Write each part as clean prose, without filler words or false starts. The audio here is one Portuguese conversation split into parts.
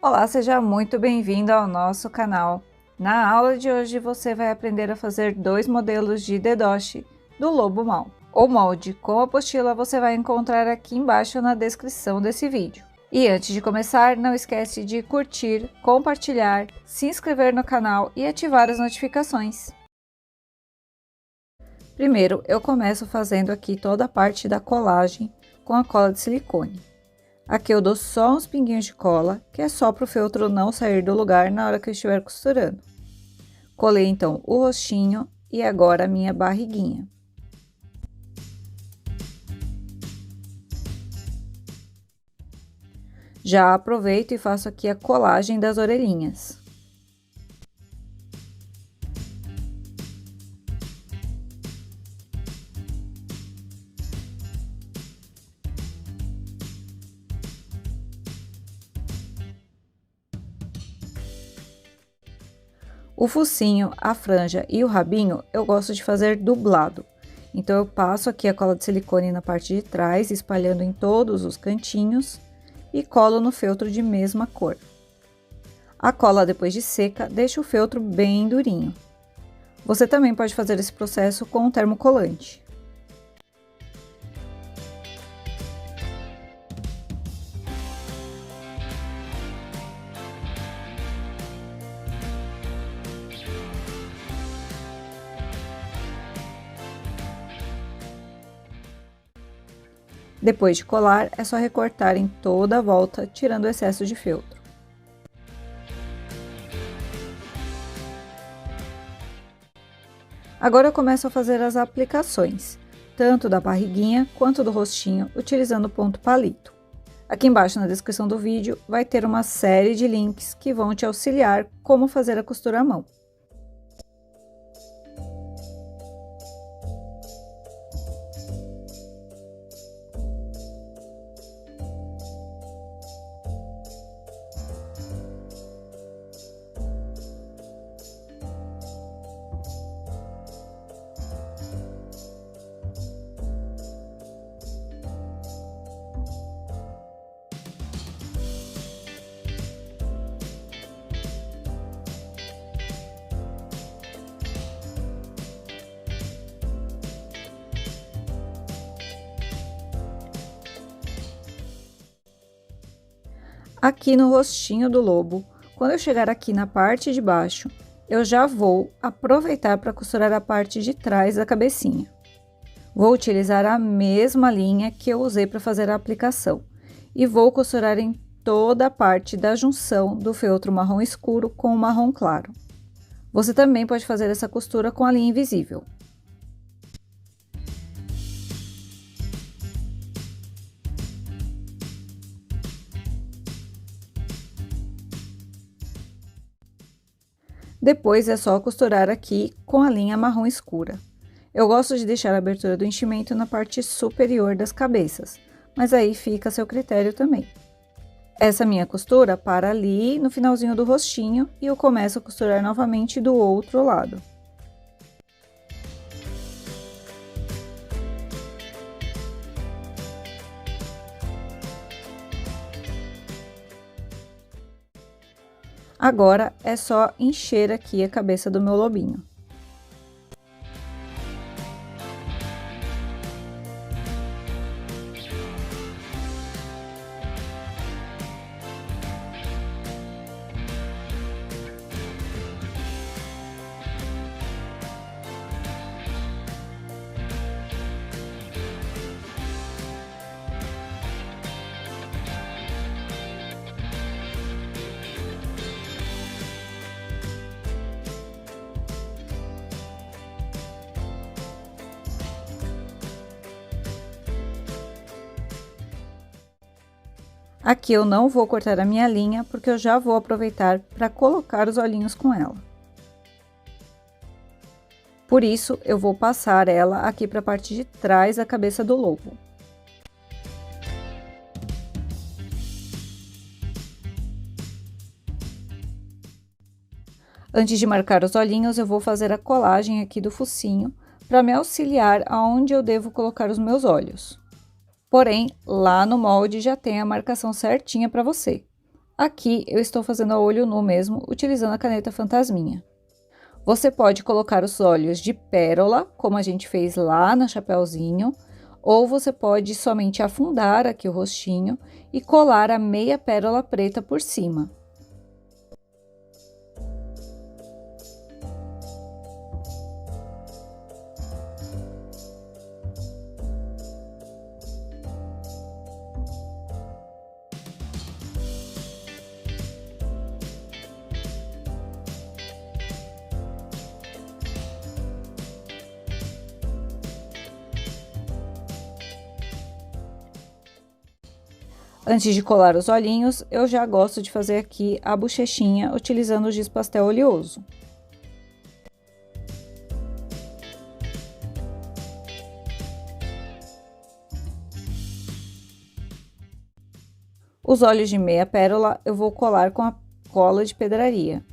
Olá, seja muito bem-vindo ao nosso canal. Na aula de hoje você vai aprender a fazer dois modelos de dedoshi do lobo mau. O molde com apostila você vai encontrar aqui embaixo na descrição desse vídeo. E antes de começar, não esquece de curtir, compartilhar, se inscrever no canal e ativar as notificações. Primeiro, eu começo fazendo aqui toda a parte da colagem com a cola de silicone. Aqui eu dou só uns pinguinhos de cola, que é só para o feltro não sair do lugar na hora que eu estiver costurando. Colei então o rostinho e agora a minha barriguinha. Já aproveito e faço aqui a colagem das orelhinhas. O focinho, a franja e o rabinho eu gosto de fazer dublado. Então eu passo aqui a cola de silicone na parte de trás, espalhando em todos os cantinhos e colo no feltro de mesma cor. A cola, depois de seca, deixa o feltro bem durinho. Você também pode fazer esse processo com o termocolante. Depois de colar, é só recortar em toda a volta, tirando o excesso de feltro. Agora eu começo a fazer as aplicações, tanto da barriguinha quanto do rostinho, utilizando o ponto palito. Aqui embaixo na descrição do vídeo vai ter uma série de links que vão te auxiliar como fazer a costura à mão. Aqui no rostinho do lobo, quando eu chegar aqui na parte de baixo, eu já vou aproveitar para costurar a parte de trás da cabecinha. Vou utilizar a mesma linha que eu usei para fazer a aplicação e vou costurar em toda a parte da junção do feltro marrom escuro com o marrom claro. Você também pode fazer essa costura com a linha invisível. Depois é só costurar aqui com a linha marrom escura. Eu gosto de deixar a abertura do enchimento na parte superior das cabeças, mas aí fica a seu critério também. Essa minha costura para ali no finalzinho do rostinho e eu começo a costurar novamente do outro lado. Agora é só encher aqui a cabeça do meu lobinho. Aqui eu não vou cortar a minha linha, porque eu já vou aproveitar para colocar os olhinhos com ela. Por isso, eu vou passar ela aqui para a parte de trás da cabeça do lobo. Antes de marcar os olhinhos, eu vou fazer a colagem aqui do focinho, para me auxiliar aonde eu devo colocar os meus olhos. Porém, lá no molde já tem a marcação certinha para você. Aqui eu estou fazendo a olho nu mesmo, utilizando a caneta fantasminha. Você pode colocar os olhos de pérola, como a gente fez lá no Chapeuzinho, ou você pode somente afundar aqui o rostinho e colar a meia pérola preta por cima. Antes de colar os olhinhos, eu já gosto de fazer aqui a bochechinha utilizando o giz pastel oleoso. Os olhos de meia pérola eu vou colar com a cola de pedraria.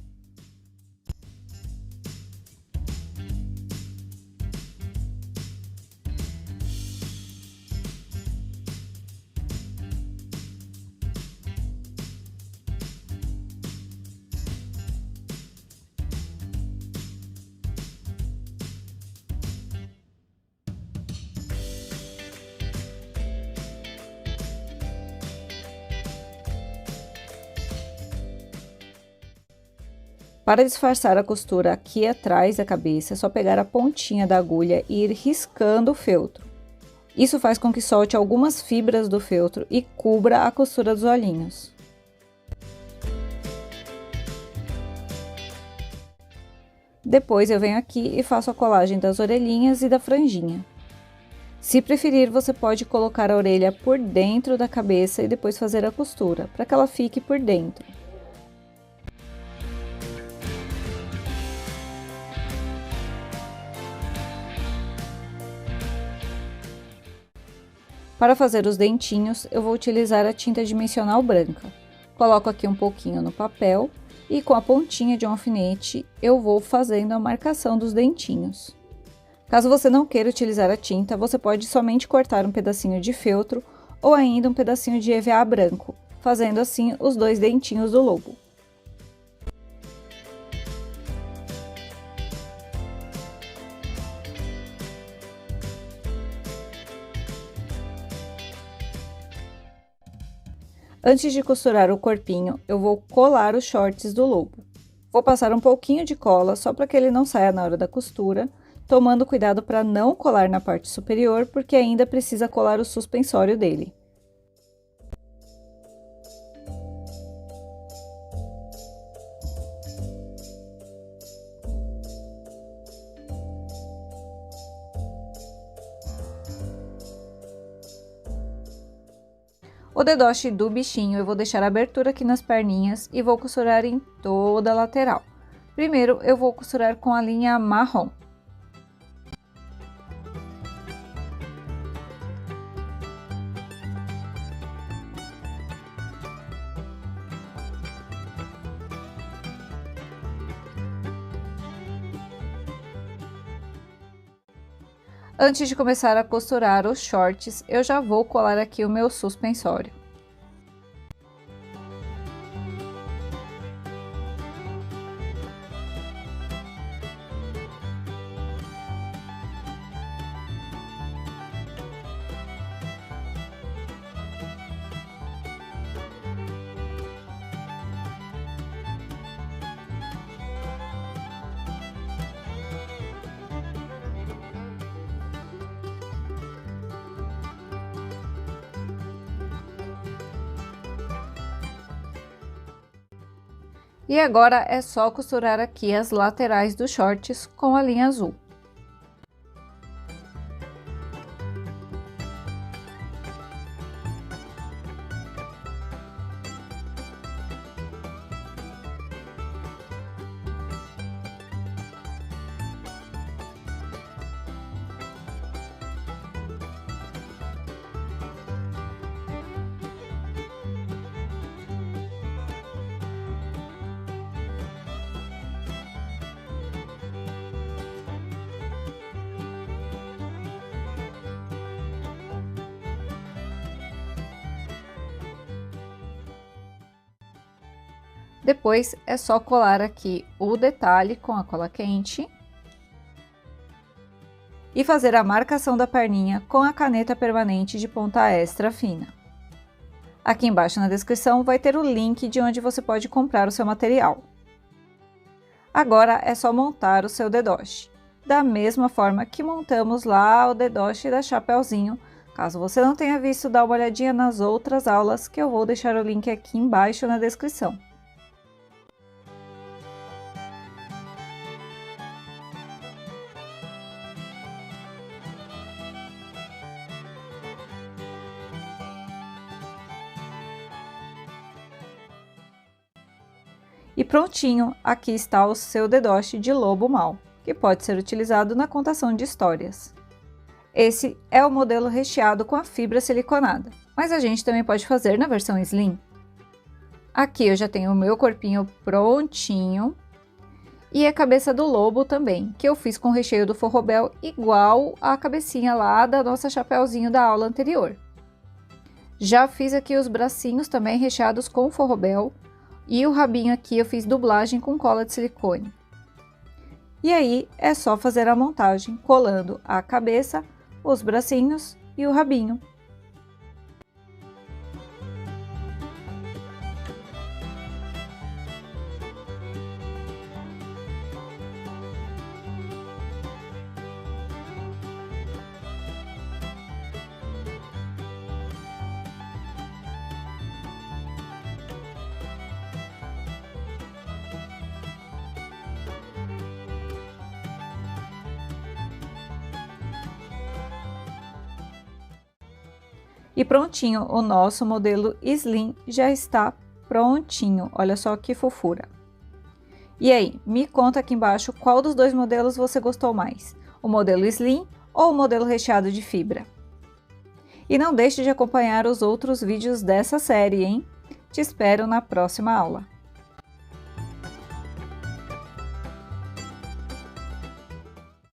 Para disfarçar a costura aqui atrás da cabeça, é só pegar a pontinha da agulha e ir riscando o feltro. Isso faz com que solte algumas fibras do feltro e cubra a costura dos olhinhos. Depois eu venho aqui e faço a colagem das orelhinhas e da franjinha. Se preferir, você pode colocar a orelha por dentro da cabeça e depois fazer a costura, para que ela fique por dentro. Para fazer os dentinhos, eu vou utilizar a tinta dimensional branca. Coloco aqui um pouquinho no papel e com a pontinha de um alfinete eu vou fazendo a marcação dos dentinhos. Caso você não queira utilizar a tinta, você pode somente cortar um pedacinho de feltro ou ainda um pedacinho de EVA branco, fazendo assim os dois dentinhos do lobo. Antes de costurar o corpinho, eu vou colar os shorts do lobo. Vou passar um pouquinho de cola só para que ele não saia na hora da costura, tomando cuidado para não colar na parte superior, porque ainda precisa colar o suspensório dele. O dedoche do bichinho eu vou deixar a abertura aqui nas perninhas e vou costurar em toda a lateral. Primeiro eu vou costurar com a linha marrom. Antes de começar a costurar os shorts, eu já vou colar aqui o meu suspensório. E agora é só costurar aqui as laterais dos shorts com a linha azul. Depois é só colar aqui o detalhe com a cola quente e fazer a marcação da perninha com a caneta permanente de ponta extra fina. Aqui embaixo na descrição vai ter o link de onde você pode comprar o seu material. Agora é só montar o seu dedoche, da mesma forma que montamos lá o dedoche da Chapeuzinho. Caso você não tenha visto, dá uma olhadinha nas outras aulas que eu vou deixar o link aqui embaixo na descrição. E prontinho, aqui está o seu dedoche de lobo mau, que pode ser utilizado na contação de histórias. Esse é o modelo recheado com a fibra siliconada, mas a gente também pode fazer na versão slim. Aqui eu já tenho o meu corpinho prontinho e a cabeça do lobo também, que eu fiz com o recheio do forrobel igual a cabecinha lá da nossa Chapeuzinho da aula anterior. Já fiz aqui os bracinhos também recheados com forrobel. E o rabinho aqui eu fiz dublagem com cola de silicone. E aí é só fazer a montagem colando a cabeça, os bracinhos e o rabinho. E prontinho, o nosso modelo Slim já está prontinho. Olha só que fofura. E aí, me conta aqui embaixo qual dos dois modelos você gostou mais, o modelo Slim ou o modelo recheado de fibra. E não deixe de acompanhar os outros vídeos dessa série, hein? Te espero na próxima aula.